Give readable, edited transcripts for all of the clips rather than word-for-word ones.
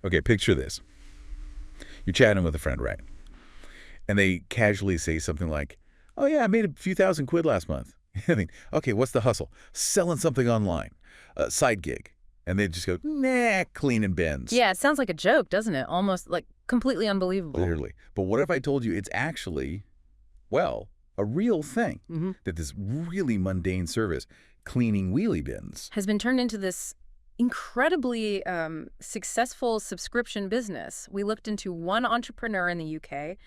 Okay, picture this. You're chatting with a friend, right? And they casually say something like, oh yeah, I made a few $1,000 last month. I mean, okay, what's the hustle? Selling something online. Side gig. And they just go, nah, cleaning bins. Yeah, it sounds like a joke, doesn't it? Almost like completely unbelievable. Literally. But what if I told you it's actually, well, a real thing? That this really mundane service, cleaning wheelie bins, has been turned into this incredibly successful subscription business. We looked into one entrepreneur in the UK,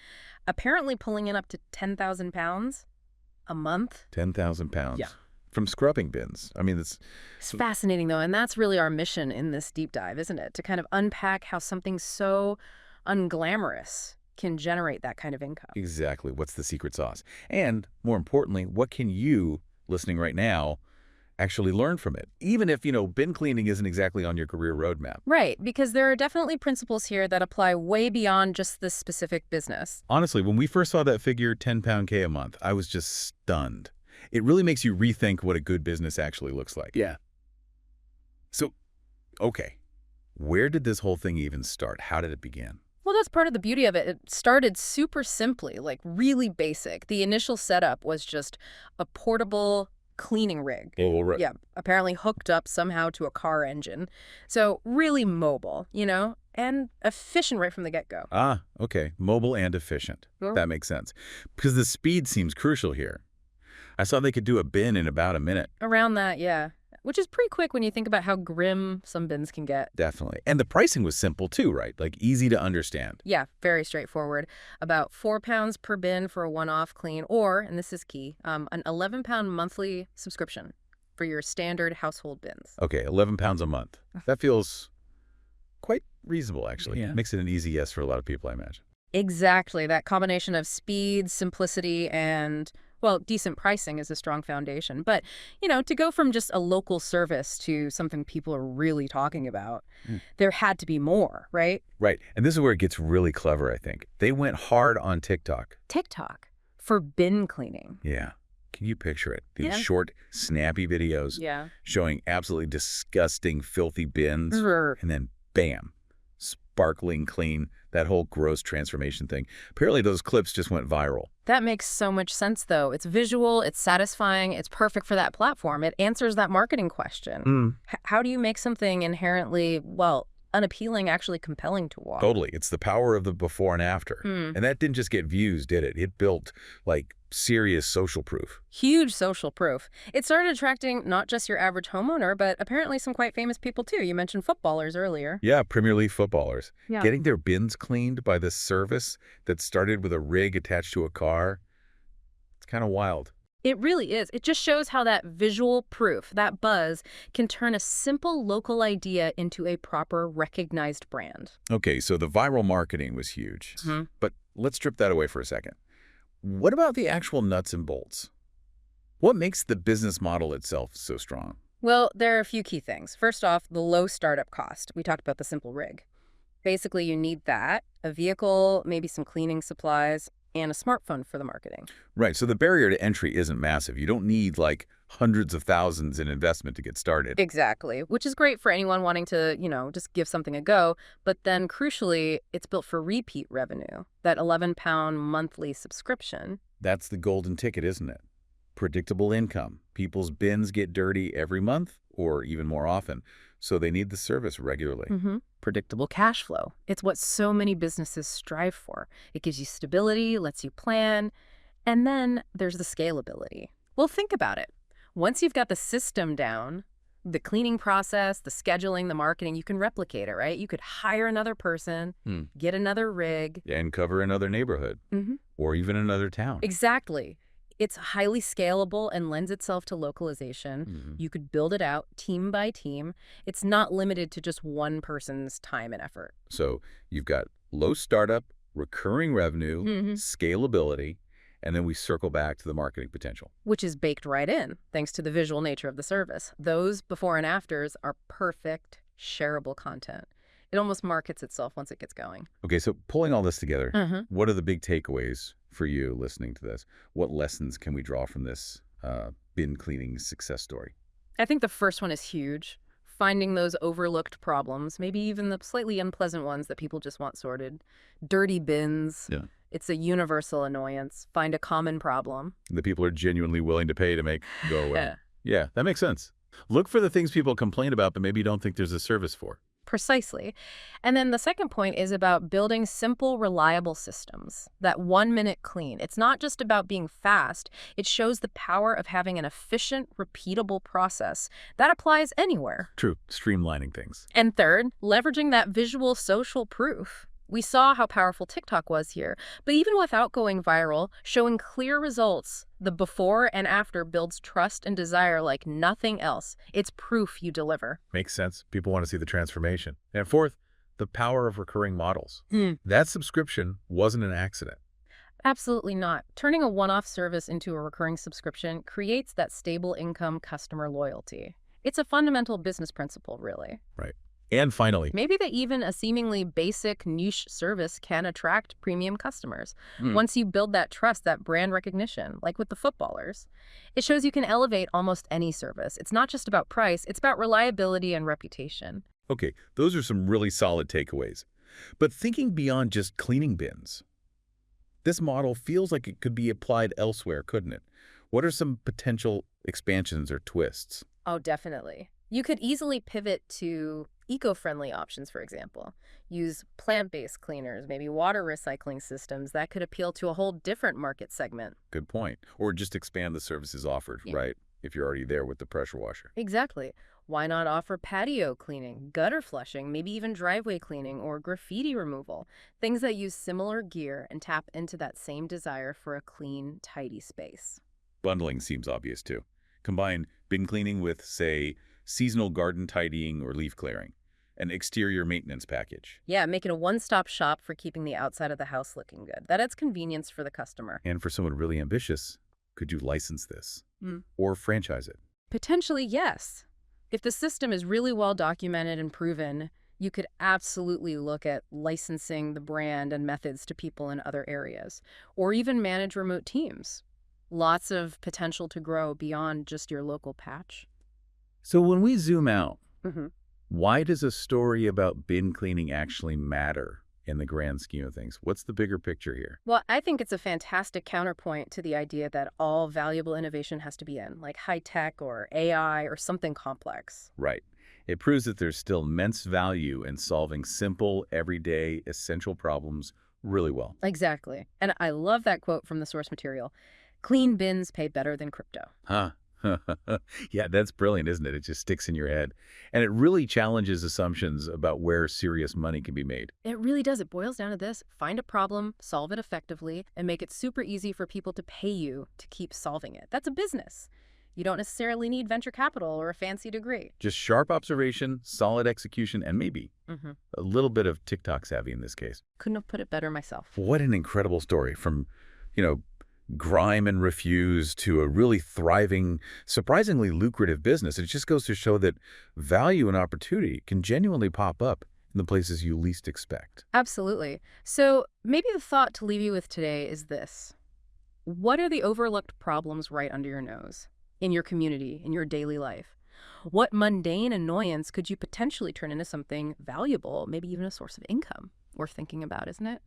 apparently pulling in up to £10,000 a month. £10,000. Yeah. From scrubbing bins. I mean, It's fascinating, though, and that's really our mission in this deep dive, isn't it? To kind of unpack how something so unglamorous can generate that kind of income. exactly. What's the secret sauce? And more importantly, what can you, listening right now, actually learn from it? Even if, bin cleaning isn't exactly on your career roadmap. Right, because there are definitely principles here that apply way beyond just this specific business. Honestly, when we first saw that figure, £10K a month, I was just stunned. It really makes you rethink what a good business actually looks like. Yeah. So, okay, where did this whole thing even start? How did it begin? Well, that's part of the beauty of it. It started super simply, like really basic. The initial setup was just a portable cleaning rig. Oh, right. Yeah, apparently hooked up somehow to a car engine. So really mobile, and efficient right from the get-go. Ah, okay. Mobile and efficient. Sure. That makes sense. Because the speed seems crucial here. I saw they could do a bin in about a minute. Around that, yeah. Which is pretty quick when you think about how grim some bins can get. Definitely. And the pricing was simple too, right? Like easy to understand. Yeah, very straightforward. About £4 per bin for a one-off clean, or, and this is key, an £11 monthly subscription for your standard household bins. Okay, £11 a month. That feels quite reasonable, actually. Yeah. Makes it an easy yes for a lot of people, I imagine. Exactly. That combination of speed, simplicity, and, well, decent pricing is a strong foundation. But, to go from just a local service to something people are really talking about, there had to be more, right? Right. And this is where it gets really clever, I think. They went hard on TikTok. TikTok for bin cleaning. Yeah. Can you picture it? These Yeah. short, snappy videos Yeah. showing absolutely disgusting, filthy bins. Brr. And then, bam, sparkling clean, that whole gross transformation thing. Apparently those clips just went viral. That makes so much sense, though. It's visual, it's satisfying, it's perfect for that platform. It answers that marketing question. How do you make something inherently, well, unappealing actually compelling to watch? Totally. It's the power of the before and after. Hmm. And that didn't just get views, did it? It built, serious social proof. Huge social proof. It started attracting not just your average homeowner, but apparently some quite famous people, too. You mentioned footballers earlier. Yeah, Premier League footballers. Yeah. Getting their bins cleaned by this service that started with a rig attached to a car, it's kind of wild. It really is. It just shows how that visual proof, that buzz, can turn a simple local idea into a proper recognized brand. Okay, so the viral marketing was huge. Mhm. But let's strip that away for a second. What about the actual nuts and bolts? What makes the business model itself so strong? Well, there are a few key things. First off, the low startup cost. We talked about the simple rig. Basically, you need that, a vehicle, maybe some cleaning supplies, and a smartphone for the marketing. Right, so the barrier to entry isn't massive. You don't need hundreds of thousands in investment to get started. Exactly, which is great for anyone wanting to, just give something a go. But then crucially, it's built for repeat revenue, that £11 monthly subscription. That's the golden ticket, isn't it? Predictable income. People's bins get dirty every month or even more often, so they need the service regularly. Predictable cash flow. It's what so many businesses strive for. It gives you stability, lets you plan, and then there's the scalability. Well, think about it. Once you've got the system down, the cleaning process, the scheduling, the marketing, you can replicate it, right? You could hire another person, get another rig. And cover another neighborhood or even another town. Exactly. It's highly scalable and lends itself to localization. You could build it out team by team. It's not limited to just one person's time and effort. So you've got low startup, recurring revenue, scalability, and then we circle back to the marketing potential. Which is baked right in, thanks to the visual nature of the service. Those before and afters are perfect, shareable content. It almost markets itself once it gets going. Okay, so pulling all this together, what are the big takeaways for you listening to this? What lessons can we draw from this bin cleaning success story? I think the first one is huge. finding those overlooked problems, maybe even the slightly unpleasant ones that people just want sorted. Dirty bins. Yeah. It's a universal annoyance. Find a common problem. The people are genuinely willing to pay to make go away. Yeah, that makes sense. Look for the things people complain about, but maybe don't think there's a service for. Precisely. And then the second point is about building simple, reliable systems. That 1-minute clean. It's not just about being fast. It shows the power of having an efficient, repeatable process that applies anywhere. True, streamlining things. And third, leveraging that visual social proof. We saw how powerful TikTok was here, but even without going viral, showing clear results, the before and after builds trust and desire like nothing else. It's proof you deliver. Makes sense. People want to see the transformation. And fourth, the power of recurring models. That subscription wasn't an accident. Absolutely not. Turning a one-off service into a recurring subscription creates that stable income customer loyalty. It's a fundamental business principle, really. Right. And finally, Maybe that even a seemingly basic niche service can attract premium customers. Once you build that trust, that brand recognition, like with the footballers, it shows you can elevate almost any service. It's not just about price, it's about reliability and reputation. okay, those are some really solid takeaways. But thinking beyond just cleaning bins, this model feels like it could be applied elsewhere, couldn't it? What are some potential expansions or twists? Oh, definitely. You could easily pivot to eco-friendly options, for example. Use plant-based cleaners, maybe water recycling systems that could appeal to a whole different market segment. Good point. Or just expand the services offered, Yeah. right? If you're already there with the pressure washer. Exactly. Why not offer patio cleaning, gutter flushing, maybe even driveway cleaning or graffiti removal? Things that use similar gear and tap into that same desire for a clean, tidy space. Bundling seems obvious too. Combine bin cleaning with, say, seasonal garden tidying or leaf clearing, an exterior maintenance package. Yeah, make it a one-stop shop for keeping the outside of the house looking good. That adds convenience for the customer. And for someone really ambitious, could you license this? Or franchise it? Potentially, yes. If the system is really well documented and proven, you could absolutely look at licensing the brand and methods to people in other areas, or even manage remote teams. Lots of potential to grow beyond just your local patch. So when we zoom out, Mm-hmm. why does a story about bin cleaning actually matter in the grand scheme of things? What's the bigger picture here? Well, I think it's a fantastic counterpoint to the idea that all valuable innovation has to be in, like high tech or AI or something complex. Right. It proves that there's still immense value in solving simple, everyday, essential problems really well. Exactly. And I love that quote from the source material. Clean bins pay better than crypto. Huh. Yeah, that's brilliant, isn't it? It just sticks in your head. And it really challenges assumptions about where serious money can be made. It really does. It boils down to this. Find a problem, solve it effectively, and make it super easy for people to pay you to keep solving it. That's a business. You don't necessarily need venture capital or a fancy degree. Just sharp observation, solid execution, and maybe a little bit of TikTok savvy in this case. Couldn't have put it better myself. What an incredible story from, grime and refuse to a really thriving, surprisingly lucrative business. It just goes to show that value and opportunity can genuinely pop up in the places you least expect. Absolutely. So maybe the thought to leave you with today is this. What are the overlooked problems right under your nose? In your community, in your daily life? What mundane annoyance could you potentially turn into something valuable, maybe even a source of income? Worth thinking about, isn't it?